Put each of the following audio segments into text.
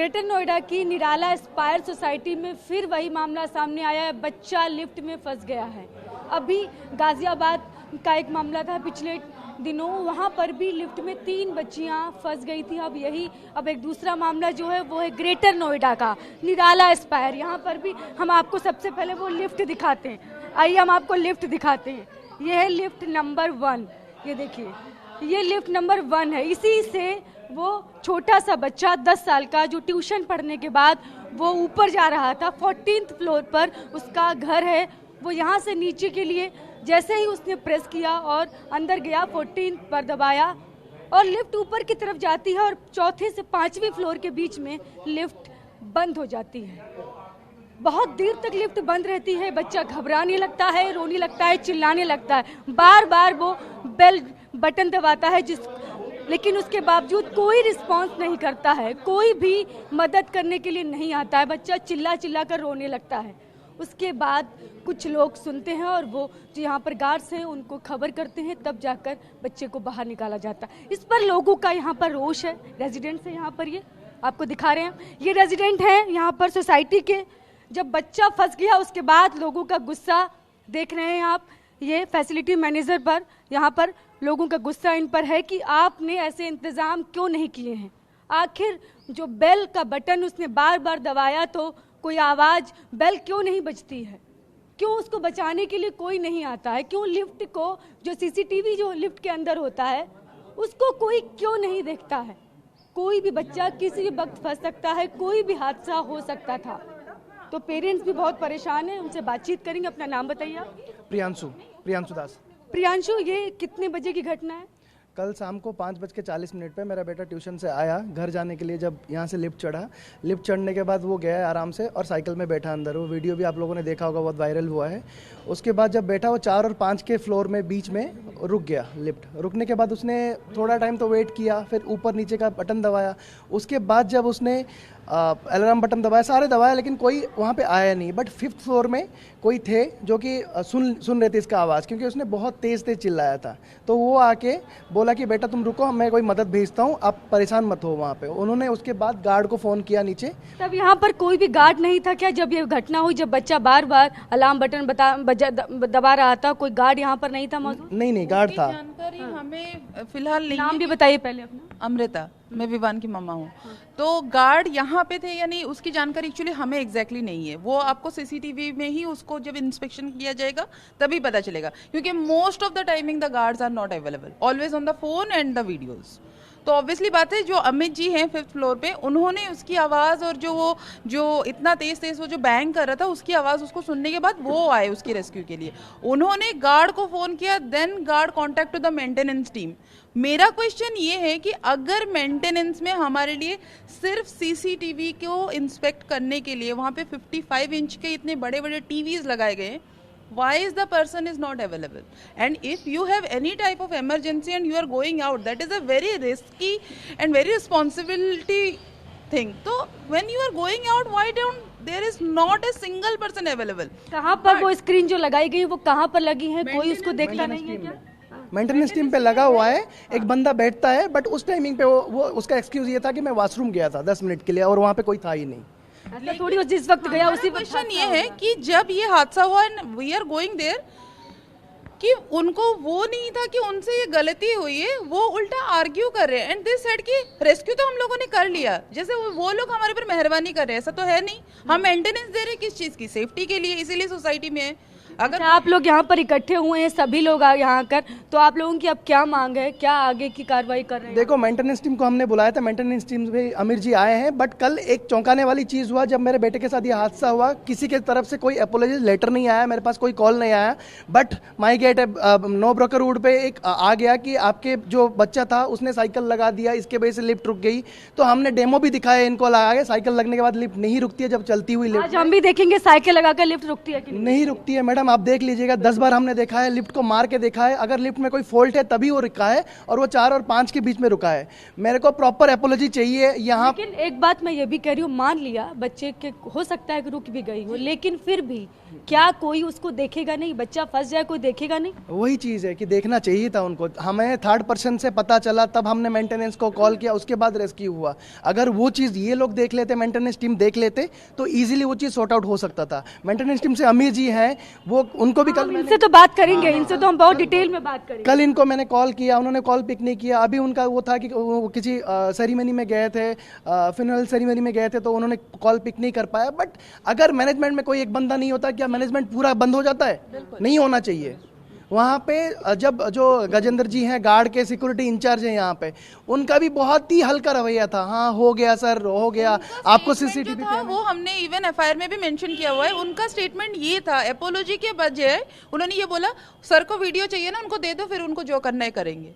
Greater Noida की निराला Aspire society में फिर वही मामला सामने आया है। बच्चा लिफ्ट में फंस गया है। अभी गाजियाबाद का एक मामला था पिछले दिनों, वहां पर भी लिफ्ट में 3 बच्चियां फंस गई थी। अब एक दूसरा मामला जो है वो है ग्रेटर नोएडा का निराला एस्पायर। यहाँ पर भी हम आपको सबसे पहले वो लिफ्ट दिखाते हैं। आइए हम आपको लिफ्ट दिखाते हैं। ये है लिफ्ट नंबर 1। ये देखिए, ये लिफ्ट नंबर 1 है। इसी से वो छोटा सा बच्चा 10 साल का जो ट्यूशन पढ़ने के बाद वो ऊपर जा रहा था, 14th फ्लोर पर उसका घर है। वो यहाँ से नीचे के लिए जैसे ही उसने प्रेस किया और अंदर गया, 14th पर दबाया और लिफ्ट ऊपर की तरफ जाती है और चौथे से 5वीं फ्लोर के बीच में लिफ्ट बंद हो जाती है। बहुत देर तक लिफ्ट बंद रहती है। बच्चा घबराने लगता है, रोने लगता है, चिल्लाने लगता है। बार बार वो बेल बटन दबाता है लेकिन उसके बावजूद कोई रिस्पांस नहीं करता है, कोई भी मदद करने के लिए नहीं आता है। बच्चा चिल्ला चिल्ला कर रोने लगता है। उसके बाद कुछ लोग सुनते हैं और वो जो यहाँ पर गार्ड्स हैं उनको खबर करते हैं, तब जाकर बच्चे को बाहर निकाला जाता है। इस पर लोगों का यहाँ पर रोष है। रेजिडेंट्स हैं यहाँ पर, ये आपको दिखा रहे हैं। ये रेजिडेंट हैं यहाँ पर सोसाइटी के। जब बच्चा फंस गया उसके बाद लोगों का गुस्सा देख रहे हैं आप। ये फैसिलिटी मैनेजर पर, यहाँ पर लोगों का गुस्सा इन पर है कि आपने ऐसे इंतज़ाम क्यों नहीं किए हैं। आखिर जो बेल का बटन उसने बार बार दबाया तो कोई आवाज़, बेल क्यों नहीं बजती है? क्यों उसको बचाने के लिए कोई नहीं आता है? क्यों लिफ्ट को, जो सीसीटीवी जो लिफ्ट के अंदर होता है, उसको कोई क्यों नहीं देखता है? कोई भी बच्चा किसी भी वक्त फंस सकता है, कोई भी हादसा हो सकता था। तो पेरेंट्स भी बहुत परेशान हैं। उनसे बातचीत करेंगे। अपना नाम बताइए आप। प्रियांशु दास। प्रियांशु, ये कितने बजे की घटना है? कल शाम को 5:40 पे मेरा बेटा ट्यूशन से आया घर जाने के लिए। जब यहाँ से लिफ्ट चढ़ा, लिफ्ट चढ़ने के बाद वो गया आराम से और साइकिल में बैठा अंदर। वो वीडियो भी आप लोगों ने देखा होगा, बहुत वायरल हुआ है। उसके बाद जब बैठा, वो 4 और 5 के फ्लोर में बीच में रुक गया लिफ्ट। रुकने के बाद उसने थोड़ा टाइम तो वेट किया, फिर ऊपर नीचे का बटन दबाया। उसके बाद जब उसने अलार्म बटन दबाया, सारे दबाया, लेकिन कोई वहाँ पे आया नहीं। बट 5th फ्लोर में कोई थे जो कि सुन रहे थे इसका आवाज़, क्योंकि उसने बहुत तेज़ चिल्लाया था। तो वो आके बोला कि बेटा तुम रुको, मैं कोई मदद भेजता हूँ, आप परेशान मत हो वहाँ पे। उन्होंने उसके बाद गार्ड को फ़ोन किया नीचे। तब यहाँ पर कोई भी गार्ड नहीं था क्या जब ये घटना हुई? जब बच्चा बार बार अलार्म बटन दबा रहा था, कोई गार्ड यहाँ पर नहीं था मौजूद? नहीं, गार्ड था। जानकारी हमें फिलहाल नहीं। नाम भी बताइए पहले अपना। अमृता, मैं विवान की मम्मा हूँ। तो गार्ड यहाँ पे थे या नहीं उसकी जानकारी एक्चुअली हमें एग्जैक्टली नहीं है। वो आपको सीसीटीवी में ही उसको जब इंस्पेक्शन किया जाएगा तभी पता चलेगा, क्योंकि most of the timing the guards are not available, always on the phone and the videos. तो ऑब्वियसली बात है, जो अमित जी हैं 5th फ्लोर पे, उन्होंने उसकी आवाज़ और जो इतना तेज वो जो बैंग कर रहा था उसकी आवाज़ उसको सुनने के बाद वो आए उसकी रेस्क्यू के लिए। उन्होंने गार्ड को फ़ोन किया, then guard contact to the maintenance team. मेरा क्वेश्चन ये है कि अगर मेंटेनेंस में हमारे लिए सिर्फ सीसीटीवी को इंस्पेक्ट करने के लिए वहाँ पे 55 इंच के इतने बड़े बड़े टीवीज लगाए गए, why is the person is not available? And if you have any type of emergency and you are going out, that is a very risky and very responsibility thing. So when you are going out, why don't there is not a single person available? कहाँ पर वो screen जो लगाई गई वो कहाँ पर लगी है? कोई उसको देखता नहीं है क्या? मेंटेनेंस टीम पे लगा हुआ है, एक बंदा बैठता है, बट उस टाइमिंग पे वो उसका एक्सक्यूज ये था कि मैं वॉशरूम गया था 10 मिनट के लिए और वहाँ पे कोई था ही नहीं। ऐसा थोड़ी वो जिस वक्त गया उसी क्वेश्चन ये है कि जब ये हादसा हुआ and we are going there, कि उनको वो नहीं था कि उनसे ये गलती हुई है, वो उल्टा आर्ग्यू कर रहे हैं एंड दिस सेड कि रेस्क्यू तो हम लोगों ने कर लिया, जैसे वो लोग हमारे पर मेहरबानी कर रहे हैं। ऐसा तो है नहीं। हम मेंटेनेंस दे रहे हैं किस चीज़ की? सेफ्टी के लिए, इसीलिए सोसाइटी में है। अगर आप लोग यहाँ पर इकट्ठे हुए हैं सभी लोग यहाँ आकर, तो आप लोगों की अब क्या मांग है? क्या आगे की कार्रवाई कर रहे हैं? देखो, मेंटेनेंस टीम को हमने बुलाया था, मेंटेनेंस टीम में अमीर जी आए हैं। बट कल एक चौंकाने वाली चीज़ हुआ। जब मेरे बेटे के साथ ये हादसा हुआ, किसी के तरफ से कोई अपोलॉजी लेटर नहीं आया, मेरे पास कोई कॉल नहीं आया। But my gate no broker road पे एक आ गया कि आपके जो बच्चा था उसने साइकिल लगा दिया, इसके वजह से लिफ्ट रुक गई। तो हमने डेमो भी दिखाया इनको लगा के। साइकिल लगने के बाद लिफ्ट नहीं रुकती है जब चलती हुई लिफ्ट। आज हम भी देखेंगे साइकिल लगाकर लिफ्ट रुकती है कि नहीं रुकती है मैडम। मैडम आप देख लीजिएगा, 10 बार हमने देखा है, लिफ्ट को मार के देखा है, अगर लिफ्ट में कोई फॉल्ट है तभी वो रुका है, और वो 4 और 5 के बीच में रुका है। मेरे को प्रॉपर एपोलॉजी चाहिए यहाँ। लेकिन एक बात मैं ये भी कह रही हूँ, मान लिया बच्चे के हो सकता है कि रुक भी गई हो, लेकिन फिर भी क्या कोई उसको देखेगा नहीं? बच्चा फंस जाए कोई देखेगा नहीं? वही चीज़ है कि देखना चाहिए था उनको। हमें थर्ड पर्सन से पता चला, तब हमने मेंटेनेंस को कॉल किया, उसके बाद रेस्क्यू हुआ। अगर वो चीज़ ये लोग देख लेते, मेंटेनेंस टीम देख लेते, तो इजीली वो चीज़ सॉर्ट आउट हो सकता था। मेंटेनेंस टीम से अमीर जी हैं, वो उनको भी कल इनसे तो बात करेंगे, इनसे तो हम बहुत डिटेल में बात करेंगे। कल इनको मैंने कॉल किया, उन्होंने कॉल पिक नहीं किया। अभी उनका वो था कि वो किसी सेरेमनी में गए थे, फ्यूनरल सेरेमनी में गए थे, तो उन्होंने कॉल पिक नहीं कर पाया। बट अगर मैनेजमेंट में कोई एक बंदा नहीं होता, क्या मैनेजमेंट पूरा बंद हो जाता है? नहीं होना चाहिए। वहाँ पे जब जो गजेंद्र जी हैं, गार्ड के सिक्योरिटी इंचार्ज हैं यहाँ पे, उनका भी बहुत ही हल्का रवैया था। हाँ हो गया सर, हो गया, आपको सीसीटीवी था वो हमने इवन एफआईआर में भी मेंशन किया हुआ है। उनका स्टेटमेंट ये था, एपोलॉजी के बजाय उन्होंने ये बोला सर को वीडियो चाहिए ना, उनको दे दो, फिर उनको जो करना है करेंगे।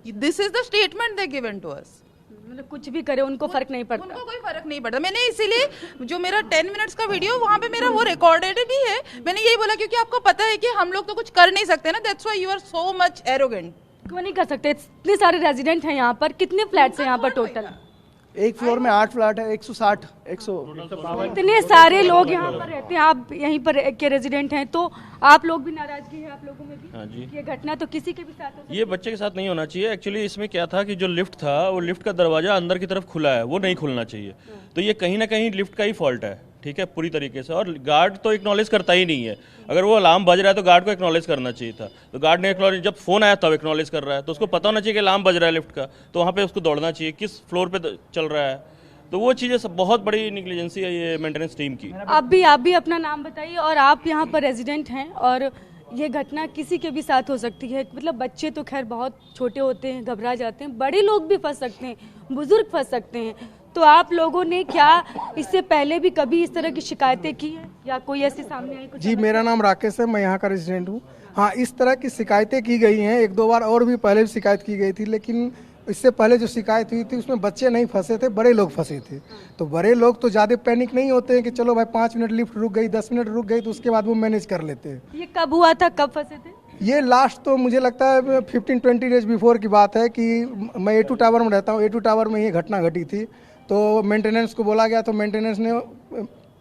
This is the statement they given to us. मतलब कुछ भी करे उनको फर्क नहीं पड़ता। उनको कोई फर्क नहीं पड़ता। मैंने इसीलिए जो मेरा 10 मिनट्स का वीडियो वहां पे मेरा वो रिकॉर्डेड भी है, मैंने यही बोला क्योंकि आपको पता है कि हम लोग तो कुछ कर नहीं सकते ना, that's why you are so much arrogant. क्यों नहीं कर सकते? इतने सारे रेजिडेंट हैं यहाँ पर, कितने फ्लैट्स हैं यहाँ पर टोटल? एक फ्लोर में 8 फ्लैट है, 160 100 इतने सारे लोग यहाँ पर रहते हैं, आप यहीं पर के रेजिडेंट हैं, तो आप लोग भी नाराजगी है आप लोगों में भी? हाँ जी, ये घटना तो किसी के भी साथ हो सकती है। ये बच्चे के साथ नहीं होना चाहिए। एक्चुअली इसमें क्या था कि जो लिफ्ट था, वो लिफ्ट का दरवाजा अंदर की तरफ खुला है, वो नहीं खुलना चाहिए। तो ये कहीं ना कहीं लिफ्ट का ही फॉल्ट है, ठीक है, पूरी तरीके से। और गार्ड तो एक्नॉलेज करता ही नहीं है। अगर वो अलार्म बज रहा है तो गार्ड को एक्नॉलेज करना चाहिए था। तो गार्ड ने एक्नॉलेज, जब फोन आया तब एक्नॉलेज कर रहा है, तो उसको पता होना चाहिए कि अलार्म बज रहा है लिफ्ट का, तो वहाँ पे उसको दौड़ना चाहिए, किस फ्लोर पे चल रहा है। तो वो चीज़ें सब बहुत बड़ी निग्लिजेंसी है ये मेंटेनेंस टीम की। आप भी अपना नाम बताइए, और आप यहाँ पर रेजिडेंट हैं, और ये घटना किसी के भी साथ हो सकती है। मतलब बच्चे तो खैर बहुत छोटे होते हैं, घबरा जाते हैं, बड़े लोग भी फंस सकते हैं, बुजुर्ग फंस सकते हैं। तो आप लोगों ने क्या इससे पहले भी कभी इस तरह की शिकायतें की है, या कोई ऐसी सामने आई कुछ? जी, मेरा नाम राकेश है, मैं यहाँ का रेजिडेंट हूँ। हाँ, इस तरह की शिकायतें की गई हैं, 1-2 बार और भी पहले भी शिकायत की गई थी, लेकिन इससे पहले जो शिकायत हुई थी उसमें बच्चे नहीं फंसे थे, बड़े लोग फंसे थे। तो बड़े लोग तो ज़्यादा पैनिक नहीं होते हैं कि चलो भाई 5 मिनट लिफ्ट रुक गई, 10 मिनट रुक गई, तो उसके बाद वो मैनेज कर लेते हैं। ये कब हुआ था, कब फंसे थे? ये लास्ट तो मुझे लगता है 15-20 डेज बिफोर की बात है कि मैं A2 टावर में रहता हूँ, A2 टावर में ये घटना घटी थी। तो मेंटेनेंस को बोला गया, तो मेंटेनेंस ने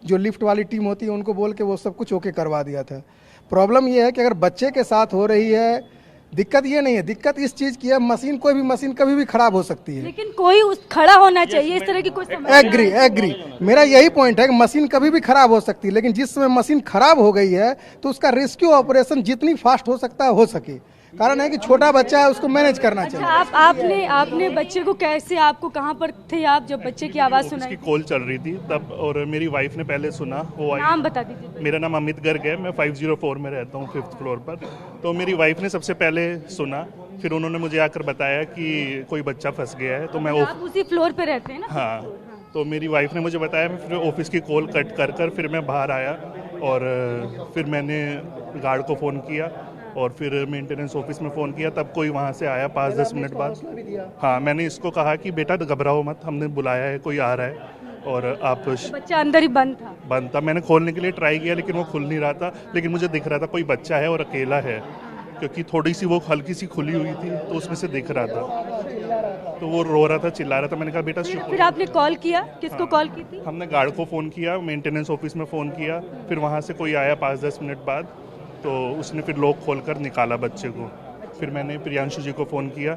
जो लिफ्ट वाली टीम होती है उनको बोल के वो सब कुछ ओके करवा दिया था। प्रॉब्लम ये है कि अगर बच्चे के साथ हो रही है, दिक्कत ये नहीं है, दिक्कत इस चीज़ की है, मशीन, कोई भी मशीन कभी भी खराब हो सकती है। लेकिन कोई उस खड़ा होना चाहिए, इस तरह की कोई समस्या। एग्री, मेरा यही पॉइंट है कि मशीन कभी भी खराब हो सकती है, लेकिन जिस समय मशीन खराब हो गई है तो उसका रेस्क्यू ऑपरेशन जितनी फास्ट हो सकता है हो सके। कारण है कि छोटा बच्चा है, उसको मैनेज करना चाहिए। आपने बच्चे को कैसे, आपको कहाँ पर थे आप जब बच्चे की आवाज़ सुनाई? उसकी कॉल चल रही थी तब, और मेरी वाइफ ने पहले सुना। वो आई, नाम बता दीजिए। मेरा नाम अमित गर्ग है, मैं 504 में रहता हूँ, 5th फ्लोर पर। तो मेरी वाइफ ने सबसे पहले सुना, फिर उन्होंने मुझे आकर बताया कि कोई बच्चा फंस गया है। तो मैं आप उसी फ्लोर पे रहते हैं ना? हाँ, तो मेरी वाइफ ने मुझे बताया, मैं फिर ऑफिस की कॉल कट कर फिर मैं बाहर आया, और फिर मैंने गार्ड को फ़ोन किया, और फिर मेंटेनेंस ऑफिस में फ़ोन किया, तब कोई वहाँ से आया 5-10 मिनट बाद। हाँ, मैंने इसको कहा कि बेटा घबराओ मत, हमने बुलाया है, कोई आ रहा है, और आप। बच्चा अंदर ही बंद था। मैंने खोलने के लिए ट्राई किया, लेकिन वो खुल नहीं रहा था। लेकिन मुझे दिख रहा था कोई बच्चा है और अकेला है, क्योंकि थोड़ी सी वो हल्की सी खुली हुई थी, तो उसमें से दिख रहा था। तो वो रो रहा था, चिल्ला रहा था। मैंने कहा बेटा फिर आपने कॉल किया, किसको कॉल की थी? हमने गार्ड को फ़ोन किया, मेंटेनेंस ऑफिस में फ़ोन किया, फिर वहाँ से कोई आया 5-10 मिनट बाद, तो उसने फिर लॉक खोलकर निकाला बच्चे को। फिर मैंने प्रियांशु जी को फ़ोन किया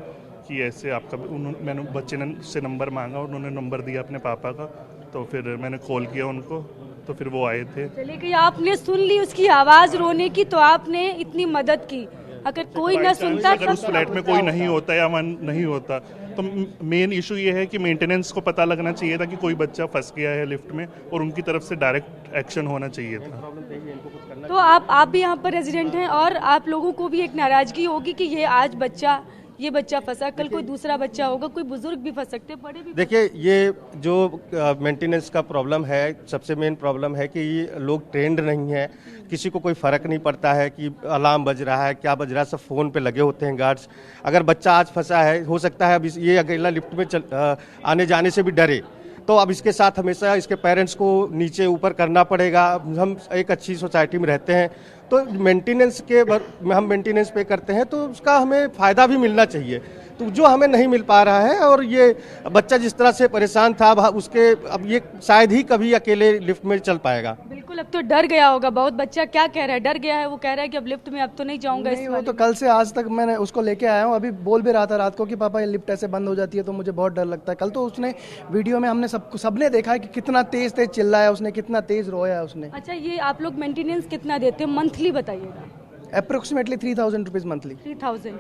कि ऐसे आपका, मैंने बच्चे ने से नंबर मांगा, उन्होंने नंबर दिया अपने पापा का, तो फिर मैंने कॉल किया उनको, तो फिर वो आए थे। चलिए कि आपने सुन ली उसकी आवाज़ रोने की, तो आपने इतनी मदद की। अगर कोई न सुनता, अगर उस फ्लैट में कोई नहीं होता या मन नहीं होता, तो मेन इशू ये है कि मेंटेनेंस को पता लगना चाहिए था कि कोई बच्चा फंस गया है लिफ्ट में, और उनकी तरफ से डायरेक्ट एक्शन होना चाहिए था। तो आप भी यहाँ पर रेजिडेंट हैं, और आप लोगों को भी एक नाराजगी होगी कि ये बच्चा फंसा, कल कोई दूसरा बच्चा होगा, कोई बुजुर्ग भी फंस सकते, बड़े भी। देखिए, ये जो मेंटेनेंस का प्रॉब्लम है, सबसे मेन प्रॉब्लम है कि ये लोग ट्रेंड नहीं है, किसी को कोई फर्क नहीं पड़ता है कि अलार्म बज रहा है, क्या बज रहा है, सब फोन पे लगे होते हैं गार्ड्स। अगर बच्चा आज फंसा है, हो सकता है अब ये अकेला लिफ्ट में आने जाने से भी डरे, तो अब इसके साथ हमेशा इसके पेरेंट्स को नीचे ऊपर करना पड़ेगा। हम एक अच्छी सोसाइटी में रहते हैं, तो मेंटेनेंस के हम मेंटेनेंस पे करते हैं तो उसका हमें फ़ायदा भी मिलना चाहिए, तो जो हमें नहीं मिल पा रहा है। और ये बच्चा जिस तरह से परेशान था उसके अब ये शायद ही कभी अकेले लिफ्ट में चल पाएगा। बिल्कुल, अब तो डर गया होगा बहुत। बच्चा क्या कह रहा है? डर गया है, वो कह रहा है कि अब लिफ्ट में अब तो नहीं जाऊंगा। नहीं, वो तो कल से आज तक मैंने उसको लेके आया हूँ, अभी बोल भी रहा था रात को कि पापा ये लिफ्ट ऐसे बंद हो जाती है तो मुझे बहुत डर लगता है। कल तो उसने वीडियो में हमने सबने देखा है कि कितना तेज तेज चिल्लाया उसने, कितना तेज रोया है उसने। अच्छा, ये आप लोग मेंटेनेंस कितना देते हैं मंथली बताइएगा? Approximately 3000 rupees monthly. 3000।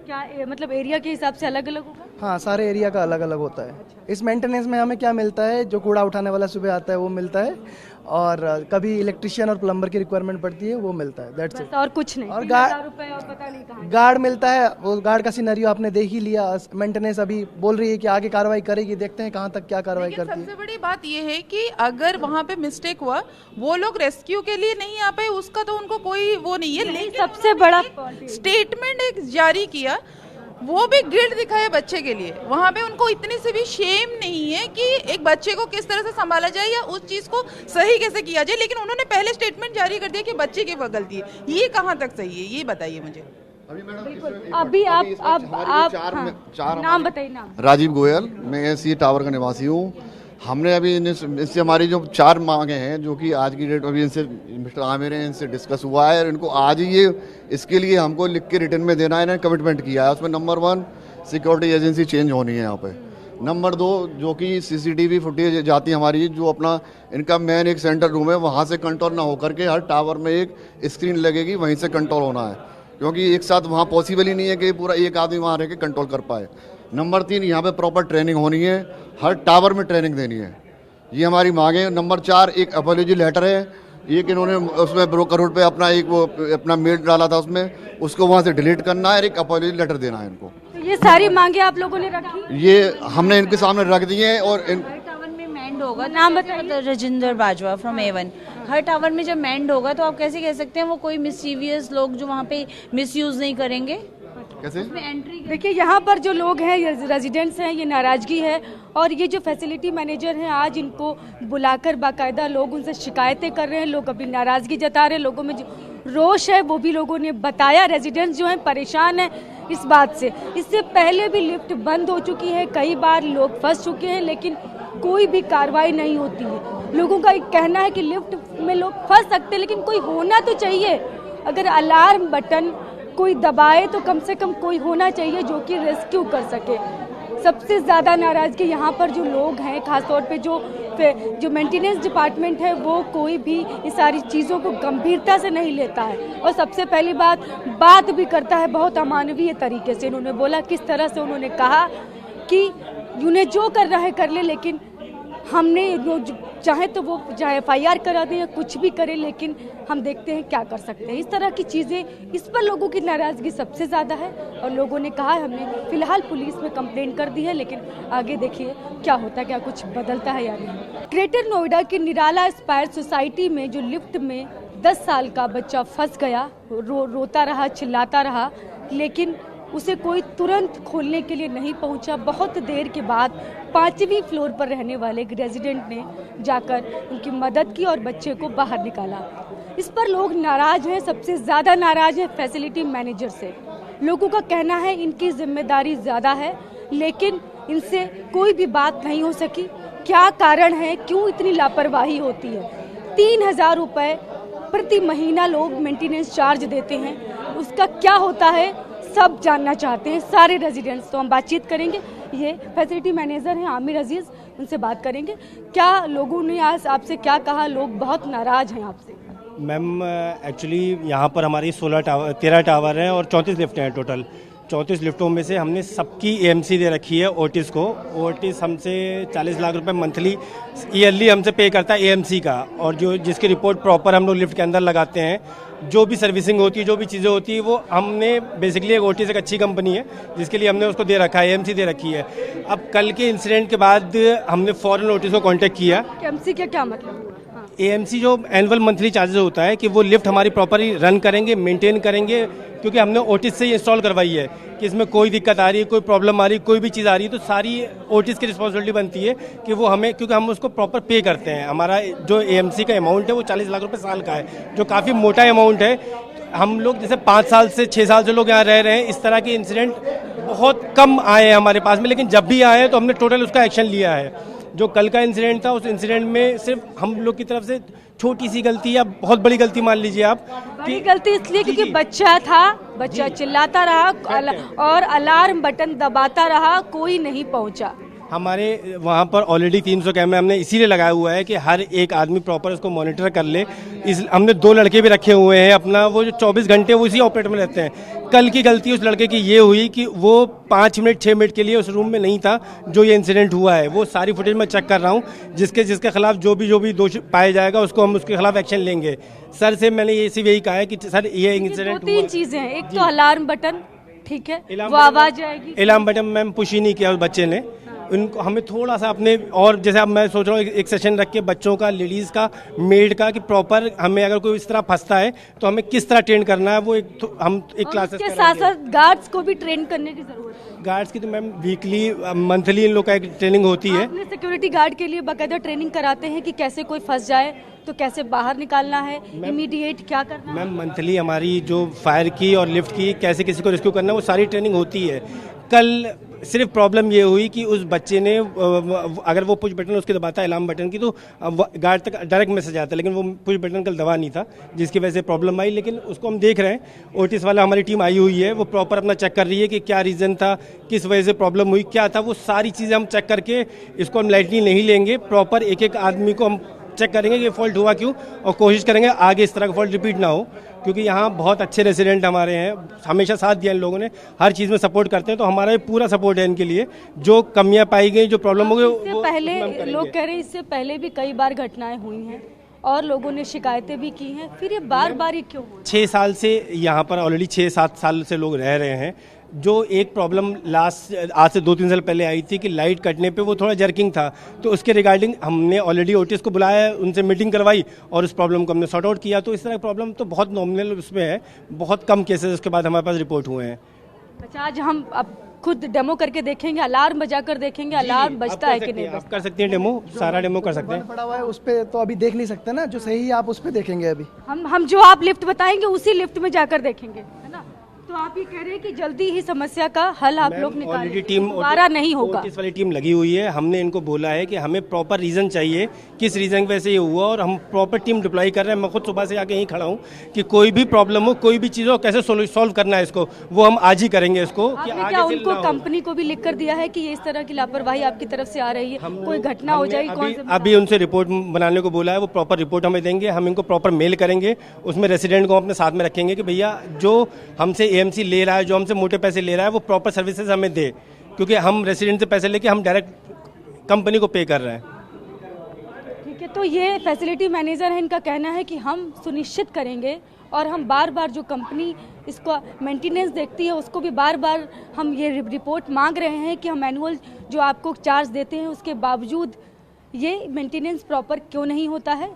क्या मतलब एरिया के हिसाब से अलग अलग होगा? हाँ, सारे एरिया का अलग अलग होता है। इस मेंटेनेंस में हमें क्या मिलता है, जो कूड़ा उठाने वाला सुबह आता है वो मिलता है, और कभी इलेक्ट्रिशियन और प्लम्बर की रिक्वायरमेंट पड़ती है वो मिलता है, दैट्स इट। और कुछ नहीं? और 3000 रुपए और पता नहीं कहाँ। गार्ड मिलता है, वो गार्ड का सिनेरियो आपने देख ही लिया। मेंटेनेंस अभी बोल रही है कि आगे कार्रवाई करेगी, देखते हैं कहाँ तक क्या कार्रवाई लेकिन करती है। सबसे बड़ी बात ये है कि अगर वहाँ पे मिस्टेक हुआ, वो लोग रेस्क्यू के लिए नहीं आ पाए, उसका तो उनको कोई वो नहीं है। लेकिन सबसे बड़ा स्टेटमेंट एक जारी किया, वो भी गिल्ट दिखाया बच्चे के लिए। वहाँ पे उनको इतनी से भी शेम नहीं है कि एक बच्चे को किस तरह से संभाला जाए या उस चीज को सही कैसे किया जाए, लेकिन उन्होंने पहले स्टेटमेंट जारी कर दिया कि बच्चे की गलती है। ये कहाँ तक सही है, ये बताइए मुझे। अभी आप हाँ, नाम बताइए। नाम राजीव गोयल, मैं एसी टावर का निवासी हूँ। हमने अभी इससे हमारी जो 4 मांगे हैं, जो कि आज की डेट अभी इनसे मिस्टर आमिर हैं, इनसे डिस्कस हुआ है, और इनको आज ही ये इसके लिए हमको लिख के रिटर्न में देना है, इन्होंने कमिटमेंट किया है। उसमें नंबर 1 सिक्योरिटी एजेंसी चेंज होनी है यहाँ पे। नंबर 2 जो कि सीसीटीवी फुटेज जाती है हमारी, जो अपना इनका मेन एक सेंटर रूम है, वहाँ से कंट्रोल ना होकर के हर टावर में एक स्क्रीन लगेगी, वहीं से कंट्रोल होना है, क्योंकि एक साथ वहाँ पॉसिबल ही नहीं है कि पूरा एक आदमी वहाँ रह के कंट्रोल कर पाए। नंबर 3 यहाँ पे प्रॉपर ट्रेनिंग होनी है, हर टावर में ट्रेनिंग देनी है, ये हमारी मांग है। नंबर 4 एक अपॉलॉजी लेटर है, एक इन्होंने उसमें ब्रोकर रोड पे अपना एक वो अपना मेल डाला था, उसमें उसको वहाँ से डिलीट करना है, और एक अपॉलॉजी लेटर देना है इनको। तो ये सारी मांगे आप लोगों ने रखी? ये हमने इनके सामने रख दी है। और टावर में मैंड होगा, नाम बताइए। Rajendra Bajwa from A1। Her tower में जब मैंड होगा तो आप कैसे कह सकते हैं वो कोई मिसचीवियस लोग जो वहाँ पे मिसयूज नहीं करेंगे? कैसे? देखिए, यहाँ पर जो लोग हैं, ये रेजिडेंट्स हैं, ये नाराजगी है। और ये जो फैसिलिटी मैनेजर हैं, आज इनको बुलाकर बाकायदा लोग उनसे शिकायतें कर रहे हैं, लोग अपनी नाराजगी जता रहे हैं, लोगों में जो रोष है वो भी लोगों ने बताया। रेजिडेंट्स जो हैं परेशान हैं इस बात से। इससे पहले भी लिफ्ट बंद हो चुकी है, कई बार लोग फंस चुके हैं, लेकिन कोई भी कार्रवाई नहीं होती है। लोगों का एक कहना है कि लिफ्ट में लोग फंस सकते हैं, लेकिन कोई होना तो चाहिए। अगर अलार्म बटन कोई दबाए तो कम से कम कोई होना चाहिए जो कि रेस्क्यू कर सके। सबसे ज़्यादा नाराज़गी यहाँ पर जो लोग हैं, खासतौर पे जो मेंटेनेंस डिपार्टमेंट है, वो कोई भी इस सारी चीज़ों को गंभीरता से नहीं लेता है। और सबसे पहली बात भी करता है बहुत अमानवीय तरीके से। इन्होंने बोला किस तरह से, उन्होंने कहा कि उन्हें जो करना है कर ले, लेकिन हमने चाहे तो वो चाहे FIR करा दें या कुछ भी करें, लेकिन हम देखते हैं क्या कर सकते हैं। इस तरह की चीज़ें, इस पर लोगों की नाराज़गी सबसे ज़्यादा है। और लोगों ने कहा है हमने फिलहाल पुलिस में कंप्लेंट कर दी है, लेकिन आगे देखिए क्या होता है, क्या कुछ बदलता है या नहीं। ग्रेटर नोएडा की निराला एस्पायर सोसाइटी में जो लिफ्ट में 10 साल का बच्चा फंस गया, रोता रहा, चिल्लाता रहा, लेकिन उसे कोई तुरंत खोलने के लिए नहीं पहुंचा। बहुत देर के बाद 5वीं फ्लोर पर रहने वाले एक रेजिडेंट ने जाकर उनकी मदद की और बच्चे को बाहर निकाला। इस पर लोग नाराज हैं, सबसे ज़्यादा नाराज है फैसिलिटी मैनेजर से। लोगों का कहना है इनकी जिम्मेदारी ज़्यादा है, लेकिन इनसे कोई भी बात नहीं हो सकी। क्या कारण है, क्यों इतनी लापरवाही होती है? 3000 रुपये प्रति महीना लोग मेंटेनेंस चार्ज देते हैं, उसका क्या होता है सब जानना चाहते हैं सारे रेजिडेंट्स। तो हम बातचीत करेंगे, ये फैसिलिटी मैनेजर हैं आमिर अजीज़, उनसे बात करेंगे। क्या लोगों ने आज आपसे क्या कहा? लोग बहुत नाराज हैं आपसे। मैम एक्चुअली यहाँ पर हमारी 13 टावर हैं और 34 लिफ्टें हैं टोटल। 34 लिफ्टों में से हमने सबकी AMC दे रखी है ओटिस को। ओटिस हमसे 40 लाख रुपए मंथली ईयरली हमसे पे करता है AMC का, और जो जिसकी रिपोर्ट प्रॉपर हम लोग लिफ्ट के अंदर लगाते हैं। जो भी सर्विसिंग होती है, जो भी चीज़ें होती है, वो हमने बेसिकली एक ओटिस एक अच्छी कंपनी है जिसके लिए हमने उसको दे रखा है, AMC दे रखी है। अब कल के इंसिडेंट के बाद हमने फौरन ओटिस को कांटेक्ट किया। AMC का क्या मतलब? एएमसी जो एनुअल मंथली चार्जेस होता है कि वो लिफ्ट हमारी प्रॉपरली रन करेंगे, मेंटेन करेंगे, क्योंकि हमने ओटिस से इंस्टॉल करवाई है कि इसमें कोई दिक्कत आ रही है, कोई प्रॉब्लम आ रही है, कोई भी चीज़ आ रही है तो सारी ओटिस की रिस्पॉन्सिबिलिटी बनती है कि वो हमें, क्योंकि हम उसको प्रॉपर पे करते हैं। हमारा जो एएमसी का अमाउंट है वो 40 लाख रुपए साल का है, जो काफ़ी मोटा अमाउंट है। हम लोग जैसे 5 साल से 6 साल से लोग यहाँ रह रहे हैं, इस तरह के इंसिडेंट बहुत कम आए हैं हमारे पास में, लेकिन जब भी आए हैं तो हमने टोटल उसका एक्शन लिया है। जो कल का इंसिडेंट था, उस इंसिडेंट में सिर्फ हम लोग की तरफ से छोटी सी गलती या बहुत बड़ी गलती मान लीजिए आप, बड़ी गलती इसलिए क्योंकि बच्चा था, बच्चा चिल्लाता रहा और अलार्म बटन दबाता रहा, कोई नहीं पहुंचा। हमारे वहाँ पर ऑलरेडी 300 कैमरे हमने इसीलिए लगाया हुआ है कि हर एक आदमी प्रॉपर उसको मॉनिटर कर ले। इस हमने 2 लड़के भी रखे हुए हैं अपना, वो जो 24 घंटे वो इसी ऑपरेट में रहते हैं। कल की गलती उस लड़के की ये हुई कि वो 5 मिनट 6 मिनट के लिए उस रूम में नहीं था जो ये इंसिडेंट हुआ है। वो सारी फुटेज मैं चेक कर रहा हूँ, जिसके खिलाफ जो भी दोष पाया जाएगा उसको हम उसके खिलाफ एक्शन लेंगे। सर से मैंने ये सिर्फ यही कहा है कि सर ये इंसिडेंट 2-3 चीजें हैं, एक तो अलार्म बटन, ठीक है, वो आवाज आएगी। अलार्म बटन मैम पुश ही नहीं किया उस बच्चे ने। उनको हमें थोड़ा सा अपने, और जैसे अब मैं सोच रहा हूँ एक सेशन रख के बच्चों का, लेडीज़ का, मेड का, कि प्रॉपर हमें अगर कोई इस तरह फंसता है तो हमें किस तरह ट्रेन करना है, वो हम एक क्लासेस के साथ साथ गार्ड्स को भी ट्रेन करने की जरूरत है। गार्ड्स की तो मैम वीकली मंथली इन लोग का एक ट्रेनिंग होती है। अपने सिक्योरिटी गार्ड के लिए बाकायदा ट्रेनिंग कराते हैं कि कैसे कोई फंस जाए तो कैसे बाहर निकालना है, इमीडिएट क्या करना है। मैम मंथली हमारी जो फायर की और लिफ्ट की, कैसे किसी को रेस्क्यू करना है, वो सारी ट्रेनिंग होती है। कल सिर्फ प्रॉब्लम ये हुई कि उस बच्चे ने, अगर वो पुश बटन उसके दबाता है अलार्म बटन की, तो गार्ड तक डायरेक्ट मैसेज आता है, लेकिन वो पुश बटन कल दबा नहीं था, जिसकी वजह से प्रॉब्लम आई। लेकिन उसको हम देख रहे हैं, ओटिस वाला हमारी टीम आई हुई है, वो प्रॉपर अपना चेक कर रही है कि क्या रीज़न था, किस वजह से प्रॉब्लम हुई, क्या था, वो सारी चीज़ें हम चेक करके इसको हम लाइटली नहीं लेंगे। प्रॉपर एक एक आदमी को हम चेक करेंगे कि फॉल्ट हुआ क्यों, और कोशिश करेंगे आगे इस तरह का फॉल्ट रिपीट ना हो, क्योंकि यहाँ बहुत अच्छे रेसिडेंट हमारे हैं, हमेशा साथ दिया इन लोगों ने, हर चीज़ में सपोर्ट करते हैं, तो हमारा पूरा सपोर्ट है इनके लिए। जो कमियां पाई गई, जो प्रॉब्लम हो गई, इससे पहले लोग कह रहे हैं, इससे पहले भी कई बार घटनाएं हुई हैं और लोगों ने शिकायतें भी की हैं, फिर ये बार बार ही क्यों हो रहा है? 6 साल से यहाँ पर ऑलरेडी 6-7 साल से लोग रह रहे हैं। जो एक प्रॉब्लम लास्ट आज से 2-3 साल पहले आई थी कि लाइट कटने पे वो थोड़ा जर्किंग था, तो उसके रिगार्डिंग हमने ऑलरेडी ओटिस को बुलाया, उनसे मीटिंग करवाई और उस प्रॉब्लम को हमने सॉर्ट आउट किया। तो इस तरह की प्रॉब्लम तो बहुत नॉमिनल उसमें है, बहुत कम केसेस उसके बाद हमारे पास रिपोर्ट हुए हैं। अच्छा, आज हम अब खुद डेमो करके देखेंगे, अलार्म बजाकर देखेंगे अलार्म बजता है कि नहीं बजता। आप कर सकते हैं डेमो, सारा डेमो कर सकते हैं। पड़ा हुआ है उस पे तो अभी देख नहीं सकते ना, जो सही है आप उस पे देखेंगे। अभी हम जो आप लिफ्ट बताएंगे उसी लिफ्ट में जाकर देखेंगे, है ना। तो आप ये कह रहे हैं कि जल्दी ही समस्या का हल आप लोग निकालेंगे, दोबारा नहीं होगा। ओटिस वाली टीम लगी हुई है, हमने इनको बोला है कि हमें प्रॉपर रीजन चाहिए, किस रीजन की वजह से ये हुआ, और हम प्रॉपर टीम डिप्लॉय कर रहे हैं। मैं खुद सुबह से आके यहीं खड़ा हूँ कि कोई भी प्रॉब्लम हो, कोई भी चीज़ हो, कैसे सॉल्व करना है इसको, वो हम आज ही करेंगे इसको। आपने क्या उनको कंपनी को भी लिख कर दिया है कि ये इस तरह की लापरवाही आपकी तरफ से आ रही है, कोई घटना हो जाएगी, कौन से? अभी उनसे रिपोर्ट बनाने को बोला है, वो प्रॉपर रिपोर्ट हमें देंगे, हम इनको प्रॉपर मेल करेंगे, उसमें रेसिडेंट को अपने साथ में रखेंगे कि भैया जो हमसे एएमसी ले रहा है, जो हमसे मोटे पैसे ले रहा है, वो प्रॉपर सर्विसेज हमें दे, क्योंकि हम रेसिडेंट से पैसे लेके हम डायरेक्ट कंपनी को पे कर रहे हैं। ठीक है, तो ये फैसिलिटी मैनेजर है, इनका कहना है कि हम सुनिश्चित करेंगे और हम बार बार जो कंपनी इसको मेंटेनेंस देखती है उसको भी बार बार हम ये रिपोर्ट मांग रहे हैं कि हम एनुअल जो आपको चार्ज देते हैं उसके बावजूद ये मेंटेनेंस प्रॉपर क्यों नहीं होता है।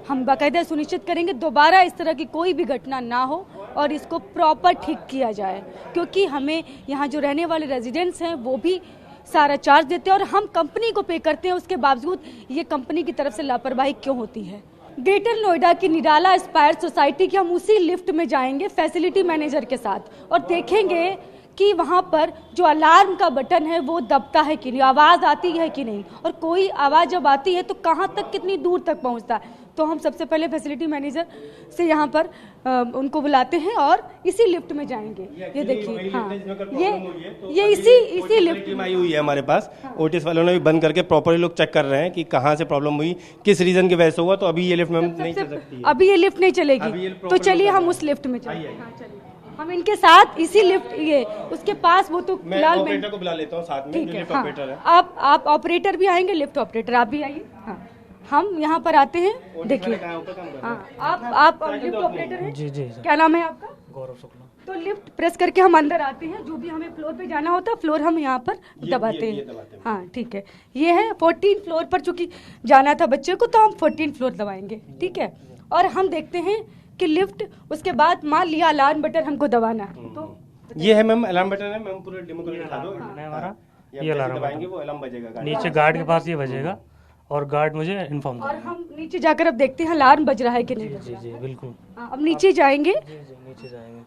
हम बाकायदा सुनिश्चित करेंगे दोबारा इस तरह की कोई भी घटना ना हो और इसको प्रॉपर ठीक किया जाए, क्योंकि हमें यहाँ जो रहने वाले रेजिडेंट्स हैं वो भी सारा चार्ज देते हैं और हम कंपनी को पे करते हैं, उसके बावजूद ये कंपनी की तरफ से लापरवाही क्यों होती है। ग्रेटर नोएडा की निराला एस्पायर सोसाइटी की हम उसी लिफ्ट में जाएंगे फैसिलिटी मैनेजर के साथ और देखेंगे कि वहाँ पर जो अलार्म का बटन है वो दबता है कि नहीं, आवाज़ आती है कि नहीं, और कोई आवाज़ जब आती है तो कहाँ तक, कितनी दूर तक पहुँचता है। तो हम सबसे पहले फैसिलिटी मैनेजर से यहाँ पर उनको बुलाते हैं और इसी लिफ्ट में जाएंगे। ये देखिए, हाँ, ये इसी लिफ्ट टीम आई हुई है हमारे पास। ओटिस वालों ने भी बंद करके प्रॉपरली लोग चेक कर रहे हैं कि कहाँ से प्रॉब्लम हुई, किस रीजन की वजह से हुआ। तो अभी ये लिफ्ट में नहीं चल सकती है, अभी ये लिफ्ट नहीं चलेगी, तो चलिए हम उस लिफ्ट में चलेंगे। हम इनके साथ इसी लिफ्ट, ये उसके पास, वो तो फिलहाल मैं ऑपरेटर को बुला लेता हूँ साथ में, ठीक जो है, लिफ्ट हाँ, ऑपरेटर है। आप ऑपरेटर भी आएंगे, लिफ्ट ऑपरेटर आप भी आइए। हाँ, हम यहाँ पर आते हैं, देखिए। हाँ, आप लिफ्ट ऑपरेटर हैं? जी जी। क्या नाम है आपका? गौरव शुक्ला। तो लिफ्ट प्रेस करके हम अंदर आते हैं, जो भी हमें फ्लोर पे जाना होता है फ्लोर हम यहाँ पर दबाते हैं। हाँ ठीक है, ये है 14 फ्लोर पर, चूंकि जाना था बच्चे को तो हम 14 फ्लोर दबाएंगे, ठीक है। और हम देखते हैं कि लिफ्ट, उसके बाद मान लिया अलार्म बटन हमको दबाना है, तो ये है मैम अलार्म बटन है मैम, पूरा डेमो करके दिखा दो। हमारा ये अलार्म दबाएंगे वो अलार्म बजेगा, नीचे गार्ड के पास ये बजेगा और गार्ड मुझे इन्फॉर्म और हम नीचे जाकर अब देखते हैं अलार्म बज रहा है कि नहीं बज जी रहा। जी बिल्कुल। हाँ, अब नीचे जाएंगे जी जी नीचे जाएंगे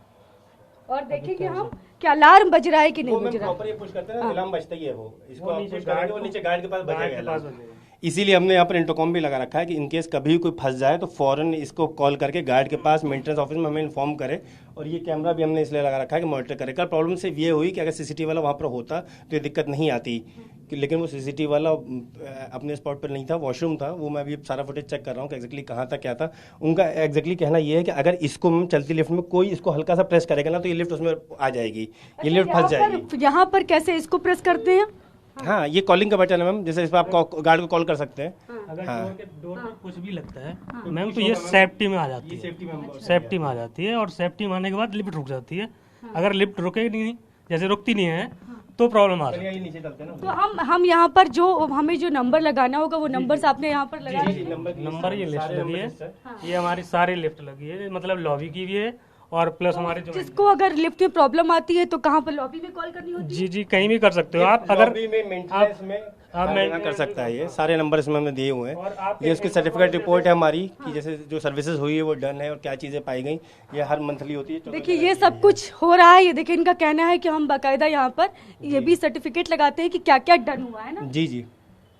और देखेंगे हम कि अलार्म बज रहा है कि नहीं वो बज मैम रहा है। प्रॉपर ये पुश करते हैं ना, अलार्म बजता ही है वो, इसको आप नीचे पुश करेंगे वो गार्ड नीचे गार्ड के पास गार्ड बजेगा के पास अलार्म। बजेगा। इसीलिए हमने यहाँ पर इंटरकॉम भी लगा रखा है कि इन केस कभी भी कोई फंस जाए तो फौरन इसको कॉल करके गार्ड के पास मेंटेनेंस ऑफिस में हमें इन्फॉर्म करे। और ये कैमरा भी हमने इसलिए लगा रखा है कि मॉनिटर करे। कल प्रॉब्लम सिर्फ ये हुई कि अगर सीसीटीवी वाला वहाँ पर होता तो ये दिक्कत नहीं आती, लेकिन वो सीसीटीवी वाला अपने स्पॉट पर नहीं था, वॉशरूम था। वो मैं अभी सारा फुटेज चेक कर रहा हूँ कि एग्जैक्टली कहाँ था क्या था। उनका एग्जैक्टली कहना ये है कि अगर इसको हम चलती लिफ्ट में कोई इसको हल्का सा प्रेस करेगा ना तो ये लिफ्ट उसमें आ जाएगी, ये लिफ्ट फंस जाएगी। यहाँ पर कैसे इसको प्रेस करते हैं? हाँ, ये कॉलिंग का बटन है मैम, जैसे इस पर आप गार्ड को कॉल कर सकते हैं। अगर हाँ। डोर पर कुछ भी लगता है मैम तो ये सेफ्टी में आ जाती है, सेफ्टी में आ जाती है और सेफ्टी में आने के बाद लिफ्ट रुक जाती है। अगर लिफ्ट रुके नहीं, जैसे रुकती नहीं है तो प्रॉब्लम आ जाती है। तो हम यहाँ पर जो हमें जो नंबर लगाना होगा वो नंबर आपने यहाँ पर लगा दिए। नंबर ये लिस्ट लगी है, ये हमारी सारी लिफ्ट लगी है, मतलब लॉबी की भी है और प्लस हमारे जो जिसको अगर लिफ्ट में प्रॉब्लम आती है तो कहाँ पर लॉबी में कॉल करनी होती है? जी जी कहीं भी कर सकते हो आप। अगर आप कर सकता है, ये सारे नंबर इसमें हमने दिए हुए हैं। ये उसकी सर्टिफिकेट रिपोर्ट है हमारी कि जैसे जो सर्विसेज हुई है वो डन है और क्या चीजें पाई गई, ये हर मंथली होती है। देखिए ये सब कुछ हो रहा है, ये देखिए इनका कहना है कि हम बाकायदा यहाँ पर ये भी सर्टिफिकेट लगाते हैं कि क्या क्या डन हुआ है ना। जी जी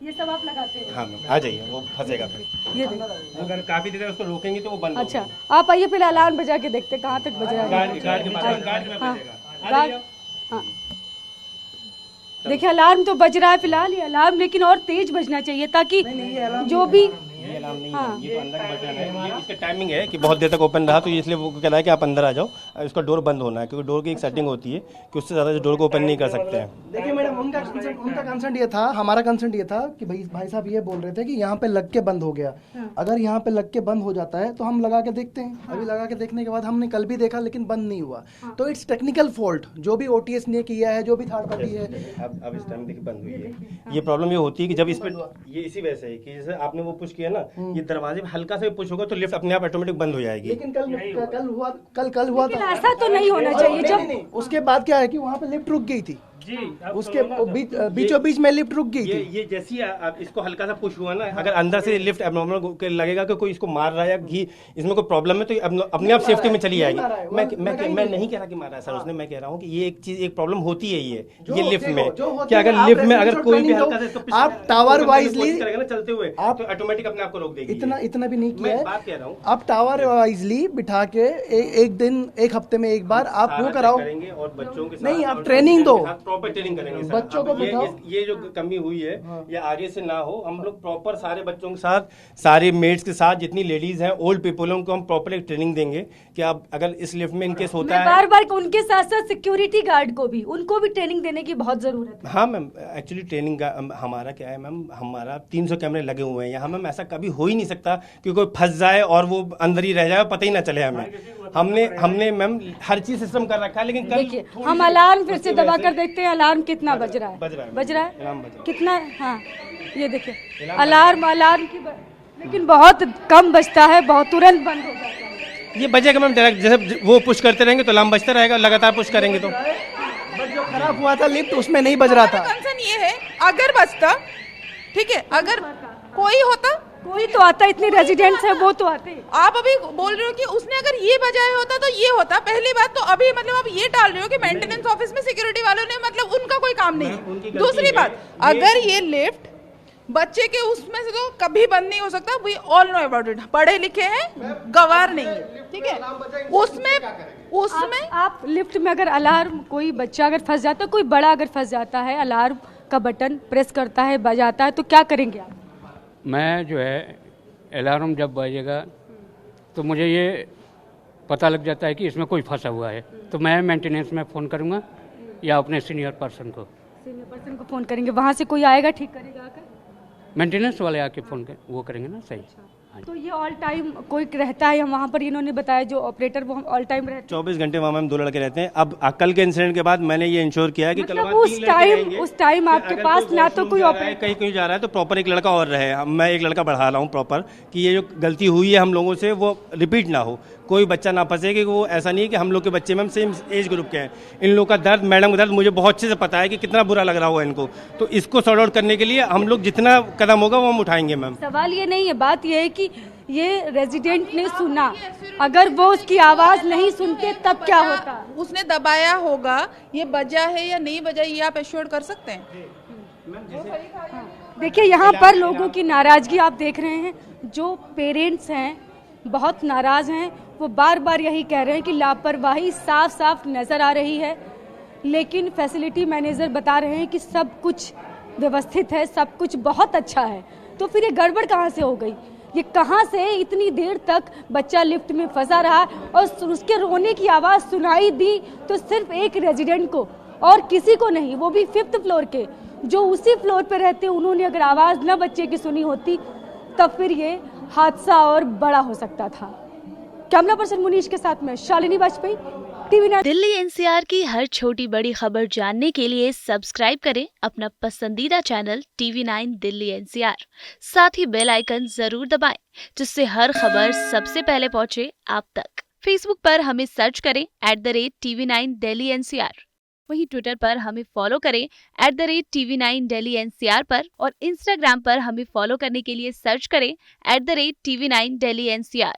ये सब आप लगाते हैं? हाँ मैम, आ जाइए, वो फंसेगा फिर। ये देखिए, अगर काफी देर उसको रोकेंगे तो वो बंद अच्छा आप आइए पहले अलार्म बजा के देखते हैं कहाँ तक बज रहा है। गार्ड के पास हाँ गार्ड, हाँ देखिए अलार्म तो बज रहा है फिलहाल ये अलार्म, लेकिन और तेज बजना चाहिए ताकि जो भी ये अलार्म नहीं है, ये तो अंदर का बटन है। ये इसका टाइमिंग है कि बहुत देर तक ओपन रहा तो इसलिए वो कह रहा है कि आप अंदर आ जाओ, इसका डोर बंद होना है, क्योंकि डोर की एक सेटिंग होती है कि उससे ज़्यादा डोर को ओपन नहीं कर सकते हैं। देखिए मैडम, उनका कंसर्न ये था, हमारा कंसर्न ये था कि भाई साहब ये बोल रहे थे कि यहाँ पे लग के बंद हो गया। अगर यहाँ पे लग के बंद हो जाता है तो हम लगा के देखते हैं। अभी लगा के देखने के बाद हमने कल भी देखा लेकिन बंद नहीं हुआ, तो इट्स टेक्निकल फॉल्ट। जो भी OTS ने किया है, जो भी थर्ड पार्टी है, अब इस टाइम देखिए बंद हुई है। ये प्रॉब्लम ये होती है कि जब इस पर ये इसी वजह से है कि जैसे आपने वो पुश किया ना, ये दरवाजे पे हल्का सा पुश होगा तो लिफ्ट अपने आप ऑटोमेटिक बंद हो जाएगी। लेकिन कल हुआ लेकिन था। ऐसा तो नहीं होना चाहिए। जब उसके बाद क्या है कि वहाँ पे लिफ्ट रुक गई थी, उसके बीचों बीच में लिफ्ट रुक गई थी। ये जैसे ही आप इसको हल्का सा पुश हुआ ना, अगर अंदर से लिफ्ट एब्नॉर्मल लगेगा कि कोई इसको मार रहा है या इसमें कोई प्रॉब्लम है तो अपने आप सेफ्टी में चली जाएगी। मैं नहीं कह रहा कि मारा है सर उसने, मैं कह रहा हूँ कि ये एक चीज, एक प्रॉब्लम होती है ये लिफ्ट में, कि अगर लिफ्ट में अगर कोई भी हल्का सा आप टावर वाइजली करेगा ना चलते हुए तो ऑटोमेटिक अपने आप को रोक देगी। इतना भी नहीं किया मैं है। बात कह रहा हूँ, आप टावर वाइजली बिठा के एक दिन, एक हफ्ते में एक बार आप वो कराओ करेंगे और बच्चों के साथ नहीं, आप ट्रेनिंग दो, प्रॉपर ट्रेनिंग करेंगे बच्चों को बिठाओ। ये जो कमी हुई है ये आगे से ना हो। हम लोग प्रॉपर सारे बच्चों के साथ, सारे मेट्स के साथ, जितनी लेडीज हैं, ओल्ड पीपलों को हम प्रॉपर एक ट्रेनिंग देंगे कि आप अगर इस लिफ्ट में इनकेस होता है। बार बार उनके साथ साथ सिक्योरिटी गार्ड को भी, उनको भी ट्रेनिंग देने की बहुत जरूरत है। हाँ मैम, एक्चुअली ट्रेनिंग हमारा क्या है मैम, हमारा 300 कैमरे लगे हुए हैं यहाँ। मैम ऐसा कभी हो ही नहीं सकता कि कोई फंस जाए और वो अंदर ही रह जाए, पता ही ना चले हमें। हमने मैम हर चीज सिस्टम कर रखा है। लेकिन देखिए हम अलार्म फिर से दबा कर देखते हैं अलार्म कितना बज रहा है। बज रहा है कितना? हाँ ये देखिए अलार्म की लेकिन बहुत कम बजता है, बहुत तुरंत बंद हो जाता है। ये बजेगा मैम डायरेक्ट, जैसे वो पुश करते रहेंगे तो अलार्म बजता रहेगा, लगातार पुश करेंगे तो। बट जो खराब हुआ था लिफ्ट, उसमें नहीं बज रहा था। कंसर्न ये है अगर बजता, ठीक है, अगर कोई होता, कोई तो आता, इतने रेजिडेंट्स है वो तो आते। आप अभी बोल रहे हो कि उसने अगर ये बजाया होता तो ये होता। पहली बात तो अभी मतलब आप ये डाल रहे हो कि मेंटेनेंस ऑफिस में सिक्योरिटी वालों ने मतलब उनका कोई काम नहीं है। दूसरी बात, अगर ये लिफ्ट बच्चे के उसमें से तो कभी बंद नहीं हो सकता, we all know about it, पढ़े लिखे हैं, गवार नहीं है, ठीक है। उसमें आप लिफ्ट में अगर अलार्म, कोई बच्चा अगर फंस जाता है, कोई बड़ा अगर फंस जाता है, अलार्म का बटन प्रेस करता है, बजाता है, तो क्या करेंगे आप? मैं जो है अलार्म जब बजेगा तो मुझे ये पता लग जाता है कि इसमें कोई फंसा हुआ है, तो मैं मेंटेनेंस में फ़ोन करूंगा या अपने सीनियर पर्सन को फ़ोन करेंगे। वहाँ से कोई आएगा, ठीक करेगा आकर? मेंटेनेंस वाले आके फ़ोन कर वो करेंगे ना, सही। तो ये ऑल टाइम कोई रहता है वहाँ पर, इन्होंने बताया जो ऑपरेटर वो ऑल टाइम रहते 24 घंटे वहाँ मैम 2 लड़के रहते हैं। अब कल के इंसिडेंट के बाद मैंने ये इंश्योर किया है कि कल मतलब उस टाइम आपके पास ना तो कोई ऑपरेटर कहीं कहीं जा रहा है तो प्रॉपर एक लड़का और रहे। मैं एक लड़का बढ़ा रहा हूँ प्रॉपर कि ये जो गलती हुई है हम लोगों से वो रिपीट ना हो, कोई बच्चा ना फंसे। कि वो ऐसा नहीं है कि हम लोग के बच्चे मैम सेम एज ग्रुप के हैं। इन लोगों का दर्द, मैडम का दर्द मुझे बहुत अच्छे से पता है कि कितना बुरा लग रहा होगा इनको। तो इसको सॉर्ट आउट करने के लिए हम लोग जितना कदम होगा वो हम उठाएंगे मैम। सवाल ये नहीं है, बात ये है कि ये रेजिडेंट ने सुना, अगर वो उसकी आवाज नहीं सुनते तब क्या होता? उसने दबाया होगा, ये बजा है या नहीं बजा ये आप एश्योर कर सकते हैं। देखिए यहाँ पर लोगों की नाराजगी आप देख रहे हैं। जो पेरेंट्स हैं बहुत नाराज हैं, वो बार बार यही कह रहे हैं कि लापरवाही साफ साफ नजर आ रही है, लेकिन फैसिलिटी मैनेजर बता रहे हैं कि सब कुछ व्यवस्थित है, सब कुछ बहुत अच्छा है। तो फिर ये गड़बड़ कहाँ से हो गई? ये कहाँ से इतनी देर तक बच्चा लिफ्ट में फंसा रहा और उसके रोने की आवाज़ सुनाई दी तो सिर्फ एक रेजिडेंट को और किसी को नहीं, वो भी 5th फ्लोर के जो उसी फ्लोर पे रहते। उन्होंने अगर आवाज़ न बच्चे की सुनी होती तब फिर ये हादसा और बड़ा हो सकता था। कैमरा पर्सन मुनीश के साथ में शालिनी वाजपेयी, TV9। दिल्ली एनसीआर की हर छोटी बड़ी खबर जानने के लिए सब्सक्राइब करें अपना पसंदीदा चैनल TV9 दिल्ली एनसीआर। साथ ही बेल आइकन जरूर दबाएं जिससे हर खबर सबसे पहले पहुंचे आप तक। फेसबुक पर हमें सर्च करें @TV9 दिल्ली एनसीआर। वहीं ट्विटर पर हमें फॉलो करें @TV9 दिल्ली एनसीआर पर, और इंस्टाग्राम पर हमें फॉलो करने के लिए सर्च करें @TV9 दिल्ली एनसीआर।